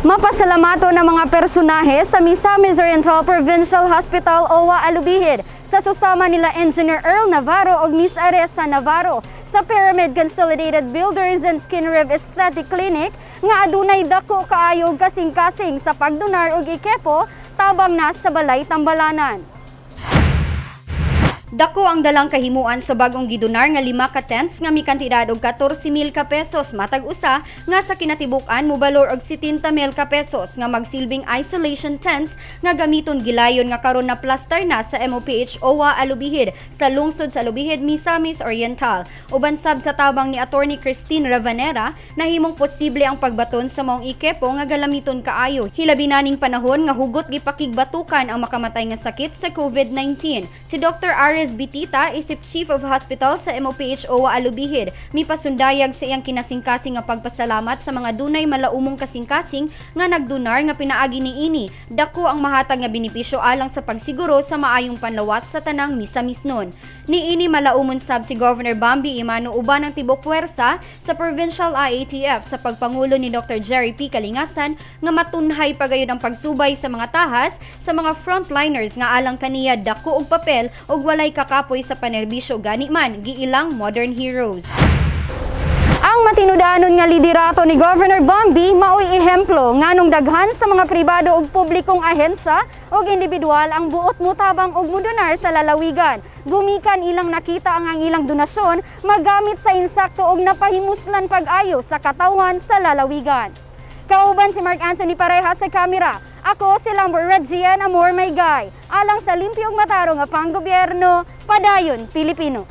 Mapasalamato ng mga personahe sa Misor Provincial Hospital Owwa Alubijid sa susama nila Engineer Earl Navarro o Miss Aresa Navarro sa Pyramid Consolidated Builders and Skin Rev Aesthetic Clinic nga adunay dako kaayog kasing-kasing sa pagdonar og ikepo tabang na sa balay Tambalanan. Dako ang dalang kahimuan sa bagong gidonar nga 5 ka tents nga mikantidad og 14,000 ka pesos matag usa nga sa kinatibuk-an mobalor og 70,000 ka pesos nga magsilbing isolation tents nga gamiton gilayon nga karon na plaster na sa Moph Owwa Alubijid sa lungsod sa Alubijid, Misamis Oriental. Uban sab sa tabang ni Attorney Christine Ravanera nahimong posible ang pagbaton sa maong ikepo nga galamiton kaayo hilabi naning panahon nga hugot gipakigbatukan ang makamatay nga sakit sa COVID-19. Si Dr. Bitita, isip Chief of Hospital sa Moph Owwa Alubijid, mipasundayag sa iyang kinasingkasing nga pagpasalamat sa mga dunay malaumong kasingkasing nga nagdunar nga pinaagi niini. Dako ang mahatag nga benepisyo alang sa pagsiguro sa maayong panlawas sa tanang Misamisnon. Niini malaumon sab si Governor Bambi Imano uban ang tibok puwersa sa Provincial IATF sa pagpangulo ni Dr. Jerry P. Kalingasan nga matunhay pagayon ang pagsubay sa mga tahas sa mga frontliners nga alang kaniya dako og papel og walay kakapoy sa panerbisyo gani man giilang modern heroes. Ang matinudanon nga liderato ni Governor Bambi maoy ehemplo nganong daghan sa mga pribado ug publikong ahensya ug individual ang buot mutabang og mudonar sa lalawigan. Gumikan ilang nakita ang ilang donasyon magamit sa insakto ug napahimuslan pag-ayo sa katawhan sa lalawigan. Kauban si Mark Anthony Pareha sa kamera. Ako si Lambor Regian Amor Maygay. Alang sa limpyo ug matarong nga panggobyerno, padayon Pilipino.